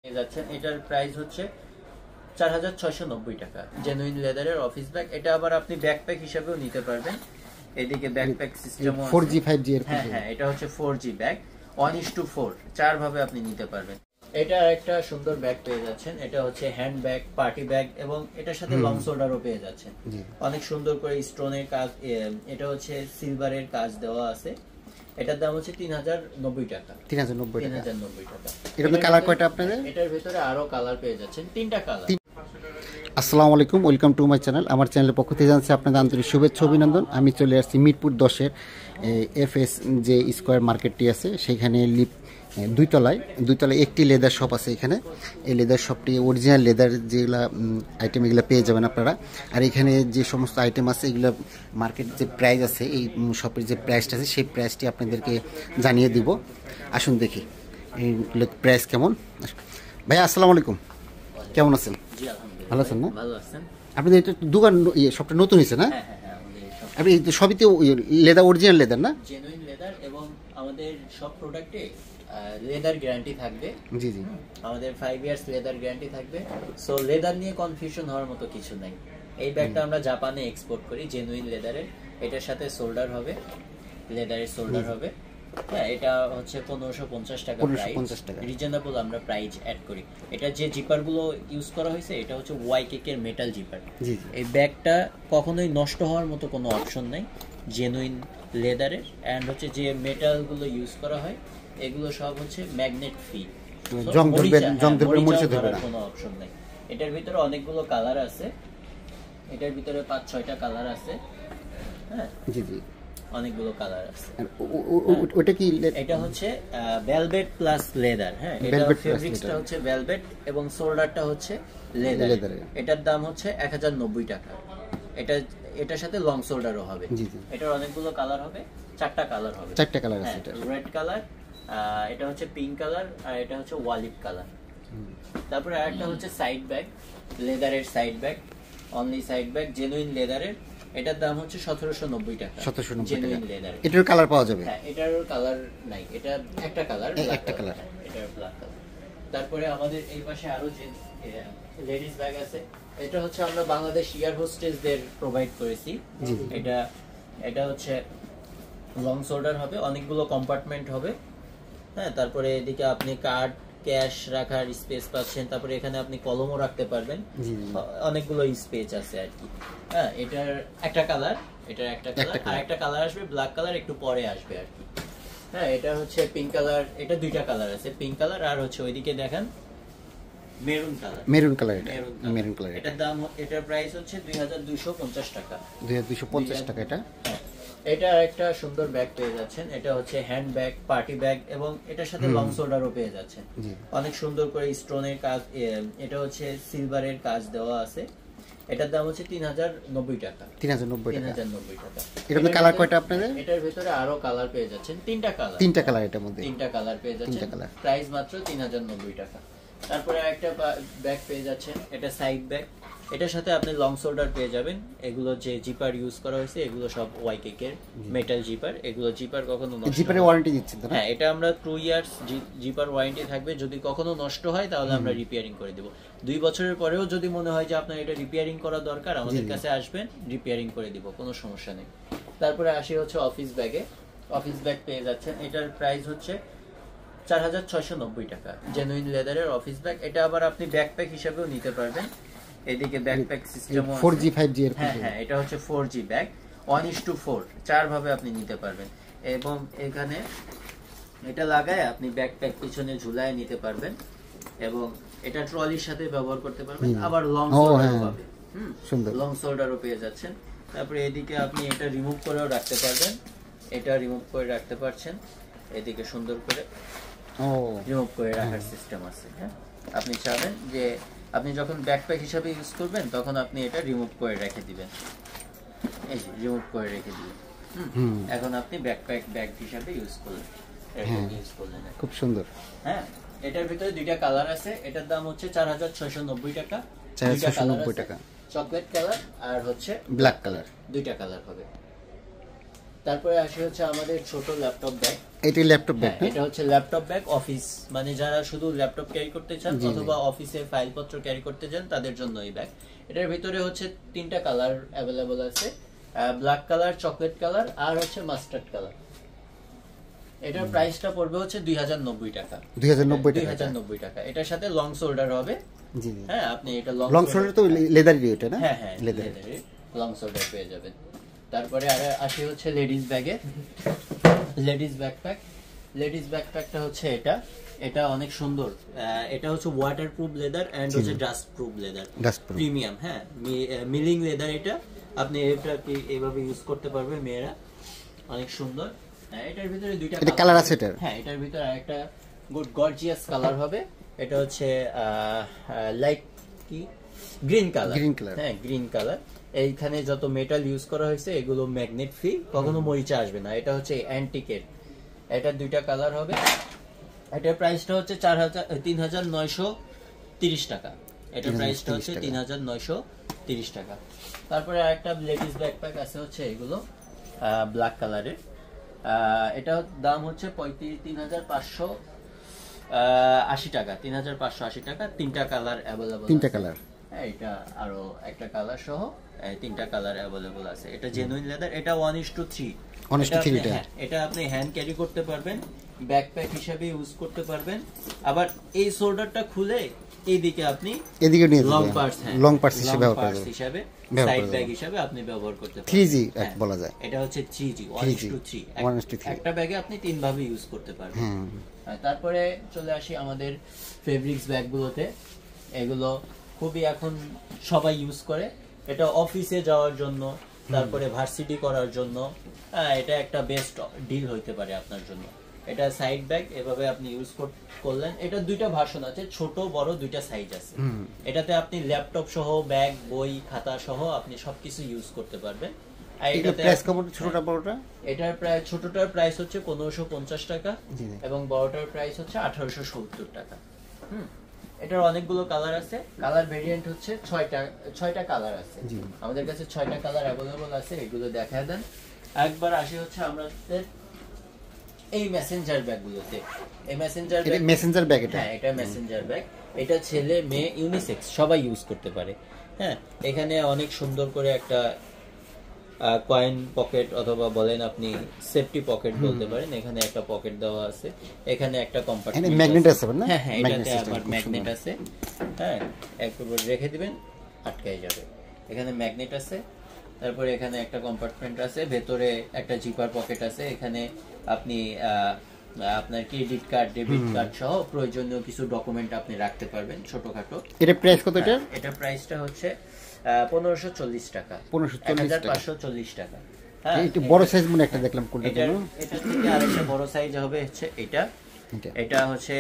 যাচ্ছেন এটার প্রাইস হচ্ছে 4690 টাকা। জেনুইন লেদারের অফিস ব্যাগ। এটা আবার আপনি ব্যাকপ্যাক হিসেবেও নিতে পারবেন। এদিকে ব্যাকপ্যাক সিস্টেমও আছে 4G 5G এর। হ্যাঁ, এটা হচ্ছে 4G ব্যাগ 1:4 চার ভাবে আপনি নিতে পারবেন। এটা একটা সুন্দর ব্যাগ পেয়ে যাচ্ছেন। এটা হচ্ছে হ্যান্ড ব্যাগ, পার্টি ব্যাগ এবং এটার সাথে লং শোল্ডারও পেয়ে যাচ্ছেন। অনেক সুন্দর করে স্টোনের কাজ, এটা হচ্ছে সিলভারের কাজ দেওয়া আছে। এটার দাম হচ্ছে 3090 টাকা। 3090 টাকা। এটার কালার কয়টা আপনাদের? এটার ভিতরে আরো কালার পেয়ে যাচ্ছেন, 3টা কালার। আসসালামু আলাইকুম, ওয়েলকাম টু মাই চ্যানেল। আমার চ্যানেলের পক্ষ থেকে জানাচ্ছি আপনাদের আন্তরিক শুভেচ্ছা অভিনন্দন। আমি চলে আসছি মিরপুর 10-এর FS যে স্কোয়ার মার্কেটটি আছে সেখানে দুইতলায় একটি লেদার শপ আছে। এখানে এই লেদার শপটি অরিজিনাল লেদার যেগুলো আইটেম এগুলো পেয়ে যাবেন আপনারা। আর এখানে যে সমস্ত আইটেম আছে এগুলো মার্কেট যে প্রাইস আছে, এই শপের যে প্রাইসটা আছে সেই প্রাইসটি আপনাদেরকে জানিয়ে দিব। আসুন দেখি এইগুলো প্রাইস কেমন। ভাইয়া আসসালামু আলাইকুম, কেমন আছেন? জি আলহামদুলিল্লাহ, ভালো আছেন না? ভালো আছেন। আপনাদের এটা দোকান সবটা নতুন হয়েছে না? হ্যাঁ, আপনি সবই তো লেদার, অরিজিনাল লেদার না? জেনুইন লেদার এবং আমাদের সব প্রোডাক্টে লেদার গ্যারান্টি থাকবে। জি জি, আমাদের 5 ইয়ার্স লেদার গ্যারান্টি থাকবে। সো লেদার নিয়ে কনফিউশন হওয়ার মতো কিছু নাই। এই ব্যাগটা আমরা জাপানে এক্সপোর্ট করি, জেনুইন লেদারের। এটার সাথে সোল্ডার হবে, লেদারের সোল্ডার হবে। হ্যাঁ, এটা হচ্ছে 1550 টাকা প্রাইস। রিজনেবল আমরা প্রাইস অ্যাড করি। এটা যে জিপার গুলো ইউজ করা হয়েছে এটা হচ্ছে ওয়াইকেক এর মেটাল জিপার। এই ব্যাগটা কখনোই নষ্ট হওয়ার মতো কোনো অপশন নাই, জেনুইন লেদারের। এন্ড হচ্ছে যে মেটাল গুলো ইউজ করা হয় এগুলো সব হচ্ছে ম্যাগনেট ফ্রি, জং ধরবে মরিচা ধরবে না, কোনো অপশন নাই। এটার ভিতরে অনেকগুলো কালার আছে, এটার ভিতরে 5-6টা কালার আছে। হ্যাঁ জি জি, অনেকগুলো কালার আছে। ওটা কি? এটা হচ্ছে ভেলভেট প্লাস লেদার। হ্যাঁ, এটা ফেব্রিক্সটা হচ্ছে ভেলভেট এবং শোল্ডারটা হচ্ছে লেদার। এটার দাম হচ্ছে 1090 টাকা। এটার সাথে লং শোল্ডারও হবে। এটার অনেকগুলো কালার হবে, 4টা কালার হবে। 4টা কালার আছে। এটা রেড কালার, এটা হচ্ছে পিঙ্ক কালার, আর এটা হচ্ছে ওয়ালিপ কালার। তারপরে আরেকটা হচ্ছে সাইড ব্যাগ, লেদারের side bag, only side bag, genuine লেদারের। এটার দাম হচ্ছে 1790 টাকা। 1790 জেনুইন লেদার। এটার কালার পাওয়া যাবে? হ্যাঁ, এটার কালার নাই, এটা একটা কালার, একটা কালার, এটার ব্ল্যাক কালার। তারপরে আমাদের এই পাশে আরো যে লেডিস ব্যাগ আছে, এটা হচ্ছে আমরা বাংলাদেশ এয়ার হোস্টেসদের প্রোভাইড করেছি। এটা হচ্ছে লং শোল্ডার হবে, অনেকগুলো কম্পার্টমেন্ট হবে। হ্যাঁ, তারপরে এদিকে আপনি কার্ড, ক্যাশ রাখার স্পেস পাচ্ছেন। তারপরে এখানে আপনি কলমও রাখতে পারবেন, অনেকগুলো স্পেস আছে আর কি। হ্যাঁ, এটার একটা কালার, এটার একটা কালার, আর একটা কালার আসবে ব্ল্যাক কালার একটু পরে আসবে আর কি। হ্যাঁ, এটা হচ্ছে পিঙ্ক কালার। এটা 2টা কালার আছে, পিঙ্ক কালার আর হচ্ছে ওইদিকে দেখেন মেরুন কালার। Maroon colour. এটার দাম, এটার প্রাইস হচ্ছে 2250 টাকা। 2250 টাকা এটা। এটা একটা সুন্দর ব্যাগ পেয়ে যাচ্ছেন। এটা হচ্ছে হ্যান্ড ব্যাগ, পার্টি ব্যাগ এবং এটার সাথে লং শোল্ডারও পেয়ে যাচ্ছেন। অনেক সুন্দর করে স্টোনের কাজ, এটা হচ্ছে সিলভারের কাজ দেওয়া আছে। এটার দাম হচ্ছে 3090 টাকা। 3090 টাকা। এটার কালার কয়টা আপনাদের? এটার ভিতরে আরো কালার পেয়ে যাচ্ছেন, 3টা কালার। 3টা কালার, এটার মধ্যে 3টা কালার পেয়ে যাচ্ছেন। প্রাইস মাত্র 3090 টাকা। তারপরে একটা ব্যাগ পেয়ে যাচ্ছেন, এটা সাইড ব্যাগ। এটার সাথে আপনি লং শোল্ডার পেয়ে যাবেন। এগুলো যে জিপার ইউজ করা হয়েছে এগুলো সব ওয়াইকেক এর মেটাল জিপার। এগুলো জিপার কখনো নষ্ট, জিপারের ওয়ারেন্টি দিচ্ছেন তো? হ্যাঁ, এটা আমরা 2 ইয়ার্স জিপার ওয়ারেন্টি থাকবে। যদি কখনো নষ্ট হয় তাহলে আমরা রিপেয়ারিং করে দেব। 2 বছরের পরেও যদি মনে হয় যে আপনার এটা রিপেয়ারিং করা দরকার, আমাদের কাছে আসবেন, রিপেয়ারিং করে দিব, কোনো সমস্যা নেই। তারপরে আসি হচ্ছে অফিস ব্যাগে। অফিস ব্যাগ পেয়ে যাচ্ছেন। এটার প্রাইস হচ্ছে 4690 টাকা। জেনুইন লেদারের অফিস ব্যাগ। এটা আবার আপনি ব্যাকপ্যাক হিসেবেও নিতে পারবেন। এদিকে ব্যাকপ্যাক সিস্টেমও আছে 4G 5G এর। হ্যাঁ, এটা হচ্ছে 4G ব্যাগ 1:4 চার ভাবে আপনি নিতে পারবেন। এবং এখানে এটা লাগায় আপনি ব্যাকপ্যাক পিছনে ঝুলায় নিতে পারবেন এবং এটা ট্রলির সাথে ব্যবহার করতে পারবেন। আবার লং শোল্ডারও পাবেন। সুন্দর লং শোল্ডারও পেয়ে যাচ্ছেন। তারপরে এদিকে আপনি এটা রিমুভ করেও রাখতে পারবেন। এটা রিমুভ করে রাখতে পারছেন, এদিকে সুন্দর করে রিমুভ করে রাখার সিস্টেম আছে। হ্যাঁ, আপনি চাবেন যে আপনি যখন ব্যাকপ্যাক হিসাবে ইউজ করবেন তখন আপনি এটা রিমুভ করে রেখে দিবেন। এই যে রিমুভ করে রেখে দিবেন। এখন আপনি ব্যাকপ্যাক ব্যাগ হিসাবে ইউজ করলেন, খুব সুন্দর। হ্যাঁ, এটার ভিতরে 2টা কালার আছে। এটার দাম হচ্ছে 4690 টাকা। 4690 টাকা। চকলেট কালার আর হচ্ছে ব্ল্যাক কালার, 2টা কালার হবে। তারপরে আসে হচ্ছে আমাদের ছোট ল্যাপটপ ব্যাগ। এটা ল্যাপটপ ব্যাগ, এটা হচ্ছে ল্যাপটপ ব্যাগ অফিস, মানে যারা শুধু ল্যাপটপ ক্যারি করতে চান অথবা অফিসে ফাইলপত্র ক্যারি করতে চান তাদের জন্য এই ব্যাগ। এটার ভিতরে হচ্ছে 3টা কালার অ্যাভেলেবল আছে, ব্ল্যাক কালার, চকলেট কালার আর হচ্ছে মাস্টার্ড কালার। এটার প্রাইসটা পড়বে হচ্ছে 2090 টাকা। 2090 টাকা। এটার সাথে লং শোল্ডার হবে। জি হ্যাঁ, আপনি এটা লং শোল্ডার তো লেদারের এটা না? হ্যাঁ হ্যাঁ, লেদারের লং শোল্ডার পেয়ে যাবেন। তারপরে আর আসে হচ্ছে লেডিস ব্যাগে, লেডিস ব্যাকপ্যাক। লেডিস ব্যাকপ্যাকটা হচ্ছে এটা অনেক সুন্দর। এটা হচ্ছে ওয়াটারপ্রুফ লেদার এন্ড হচ্ছে ডাস্ট প্রুফ লেদার, প্রিমিয়াম। হ্যাঁ, মিলিং লেদার। এটা আপনি এটা এইভাবে ইউজ করতে পারবে মেয়েরা, অনেক সুন্দর। এটার ভিতরে দুইটা কালার আছে। হ্যাঁ, এটার ভিতরে একটা গুড গর্জিয়াস কালার হবে। এটা হচ্ছে লাইট কি গ্রিন কালার। হ্যাঁ, গ্রিন কালার। এইখানে যত মেটাল ইউজ করা হয়েছে এগুলো ম্যাগনেট ফ্রি, কখনো মরিচা আসবে না। এটা হচ্ছে অ্যান্টিকেট। এটা দুইটা কালার হবে। এটার প্রাইসটা হচ্ছে 3930 টাকা। এটার প্রাইসটা হচ্ছে 3930 টাকা। তারপরে আরেকটা লেডিস ব্যাকপ্যাক আছে হচ্ছে এগুলো ব্ল্যাক কালারের। এটা দাম হচ্ছে 3580 টাকা। 3580 টাকা। 3টা কালার অ্যাভেলেবল। 3টা কালার। হ্যাঁ, এটা আরো একটা কালার সহ 3টা কালার অ্যাভেলেবল আছে। এটা জেনুইন লেদার। এটা 1:3। এটা আপনি হ্যান্ড ক্যারি করতে পারবেন, ব্যাকপ্যাক হিসেবে ইউজ করতে পারবেন। আবার এই শোল্ডারটা খুলে এইদিকে আপনি এদিকে নিয়ে লং পার্টস হিসেবে সাইড ব্যাগ হিসেবে আপনি ব্যবহার করতে পারবেন। 3G বলা যায়। এটা হচ্ছে 3G 1:3। একটা ব্যাগে আপনি 3 ভাবে ইউজ করতে পারবেন। তারপরে চলে আসি আমাদের ফেব্রিক্স ব্যাগগুলোতে। এগুলো খুবই এখন সবাই ইউজ করে। এটা অফিসে যাওয়ার জন্য, তারপরে ভার্সিটি করার জন্য এটা একটা বেস্ট ডিল হইতে পারে আপনার জন্য। এটা সাইড ব্যাগ এভাবে আপনি ইউজ করলেন। এটা দুইটা ভার্সন আছে, ছোট বড় দুইটা সাইজ আছে। এটাতে আপনি ল্যাপটপ সহ ব্যাগ, বই, খাতা সহ আপনি সবকিছু ইউজ করতে পারবেন। এটার প্রায় ছোটটার প্রাইস হচ্ছে 1550 টাকা এবং বড়টার প্রাইস হচ্ছে 1870 টাকা। এটার অনেকগুলো কালার আছে। কালার ভেরিয়েন্ট হচ্ছে 6টা কালার আছে আমাদের কাছে। 6টা কালার অ্যাভেলেবল আছে। এগুলো দেখায় দেন। একবার আসি হচ্ছে আমাদের এই মেসেঞ্জার ব্যাগগুলোতে। এই মেসেঞ্জার ব্যাগ, হ্যাঁ, এটা মেসেঞ্জার ব্যাগ। এটা ছেলে মেয়ে ইউনিসেক্স সবাই ইউজ করতে পারে। হ্যাঁ, এখানে অনেক সুন্দর করে একটা কয়েন পকেট অথবা বলেন আপনি সেফটি পকেট বলতে পারেন। এখানে একটা পকেট দেওয়া আছে, এখানে একটা কম্পার্টমেন্ট ম্যাগনেট আছে না? হ্যাঁ হ্যাঁ, এটাতে আবার ম্যাগনেট আছে। হ্যাঁ, একবার রেখে দিবেন, আটকায় যাবে। এখানে ম্যাগনেট আছে। তারপরে এখানে একটা কম্পার্টমেন্ট আছে, ভেতরে একটা জিপার পকেট আছে। এখানে আপনি আপনার ক্রেডিট কার্ড, ডেবিট কার্ড সহ প্রয়োজনীয় কিছু ডকুমেন্ট আপনি রাখতে পারবেন ছোটখাটো। এটা প্রাইস কত? এটা প্রাইসটা হচ্ছে 1540 টাকা। 1540 টাকা। হ্যাঁ, এটা বড় সাইজ মনে একটা দেখলাম। কোনটা? এটা থেকে আরেকটা বড় সাইজ হবে হচ্ছে এটা। এটা হচ্ছে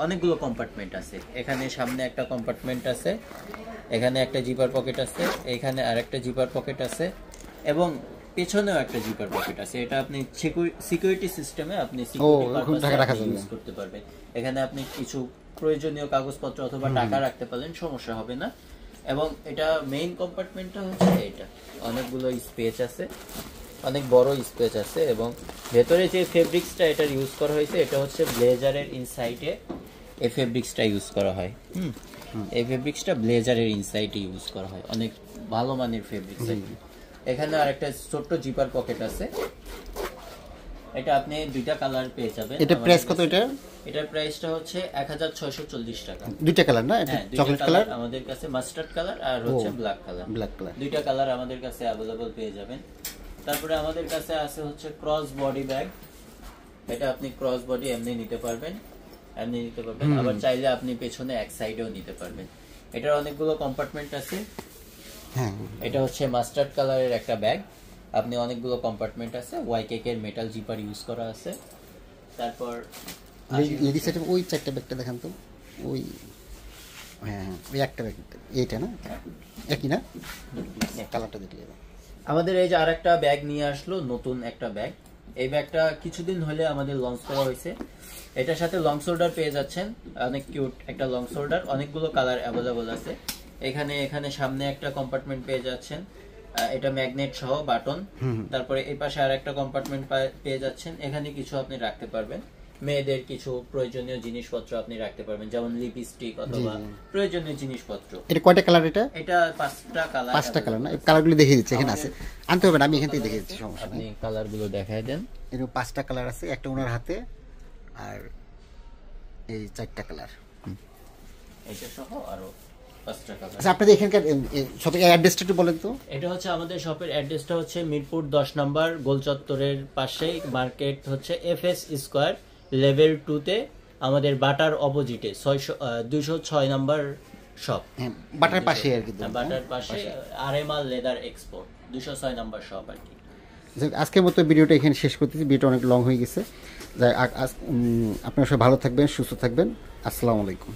অনেকগুলো কম্পার্টমেন্ট আছে। এখানে সামনে একটা কম্পার্টমেন্ট আছে, এখানে একটা জিপার পকেট আছে, এখানে আরেকটা জিপার পকেট আছে এবং পেছনেও একটা জিপার পকেট আছে। এটা আপনি সিকিউরিটি সিস্টেমে আপনি ইউজ করতে পারবেন। এখানে আপনি কিছু প্রয়োজনীয় কাগজপত্র অথবা টাকা রাখতে পারলেন, সমস্যা হবে না। এবং এটা মেইন কম্পার্টমেন্টটা হচ্ছে এটা। অনেকগুলো স্পেস আছে, অনেক বড় স্পেস আছে এবং ভেতরে যে ফেব্রিক্সটা এটা ইউজ করা হয়েছে এটা হচ্ছে ব্লেজারের ইনসাইডে এই ফেব্রিক্সটা ইউজ করা হয়। এই ফেব্রিক্সটা ব্লেজারের ইনসাইডে ইউজ করা হয়, অনেক ভালো মানের ফেব্রিক্স। এখানে আরেকটা ছোট্ট জিপার পকেট আছে। এটা আপনি দুইটা কালার পেয়ে যাবেন। এটা প্রাইস কত? এটার প্রাইসটা হচ্ছে 1640 টাকা। দুইটা কালার না? এটা চকলেট কালার আমাদের কাছে, মাস্টার্ড কালার আর হচ্ছে ব্ল্যাক কালার। দুইটা কালার আমাদের কাছে अवेलेबल পেয়ে যাবেন। তারপরে আমাদের কাছে আছে হচ্ছে ক্রস বডি ব্যাগ। এটা আপনি ক্রস বডি এমনি নিতে পারবেন, আবার চাইলে আপনি পেছনে এক সাইডেও নিতে পারবেন। এটার অনেকগুলো কম্পার্টমেন্ট আছে। হ্যাঁ, এটা হচ্ছে মাস্টার্ড কালারের একটা ব্যাগ। আপনি অনেকগুলো কম্পার্টমেন্ট আছে, ওয়াইকেক এর মেটাল জিপার ইউজ করা আছে। তারপর লেডিস সেট ওই চারটা ব্যাগটা দেখান তো। ওই হ্যাঁ, ওই একটা ব্যাগ এইটা না? একই না? কালারটা দেখলে আমাদের এই যে আরেকটা ব্যাগ নিয়ে আসলো, নতুন একটা ব্যাগ। এই ব্যাগটা কিছুদিন হলে আমাদের লঞ্চ করা হয়েছে। এটার সাথে লং শোল্ডার পেয়ে যাচ্ছেন, অনেক কিউট একটা লং শোল্ডার। অনেকগুলো কালার অ্যাভেলেবল আছে। এখানে সামনে একটা কম্পার্টমেন্ট পেয়ে যাচ্ছেন, এটা ম্যাগনেট সহ বাটন। তারপরে এই পাশে আর একটা কম্পার্টমেন্ট পেয়ে যাচ্ছেন, এখানে কিছু আপনি রাখতে পারবেন, মেয়েদের কিছু প্রয়োজনীয় জিনিসপত্র আপনি রাখতে পারবেন, যেমন লিপস্টিক অথবা প্রয়োজনীয় জিনিসপত্র। এটা কয়টা কালার? এটা 5টা কালার। 5টা কালার না? কালারগুলো দেখিয়ে দিচ্ছে, এখানে আছে, আনতে হবে না, আমি এখান থেকে দেখিয়ে দিচ্ছি, সমস্যা আপনি নেই। কালারগুলো দেখায় দেন। এরকম 5টা কালার আছে, একটা ওনার হাতে, আর এই 4টা কালার, এটা সহ আরো 5টা কালার। আচ্ছা, আপনাদের এখানকার শপের অ্যাড্রেসটা একটু বলেন তো। এটা হচ্ছে আমাদের শপের অ্যাড্রেসটা হচ্ছে মিরপুর 10 নম্বর গোল চত্বরের পাশেই, মার্কেট হচ্ছে FS স্কয়ার লেভেল 2-তে, আমাদের বাটার অপোজিটে 206 নম্বর শপ। হ্যাঁ, বাটার পাশে আর কি। বাটার পাশে আরএমআর লেদার এক্সপোর্ট 206 নম্বর শপ আর কি। আজকের মতো ভিডিওটা এখানে শেষ করতেছি, ভিডিওটা অনেক লং হয়ে গেছে। আপনারা সবাই ভালো থাকবেন, সুস্থ থাকবেন। আসসালামু আলাইকুম।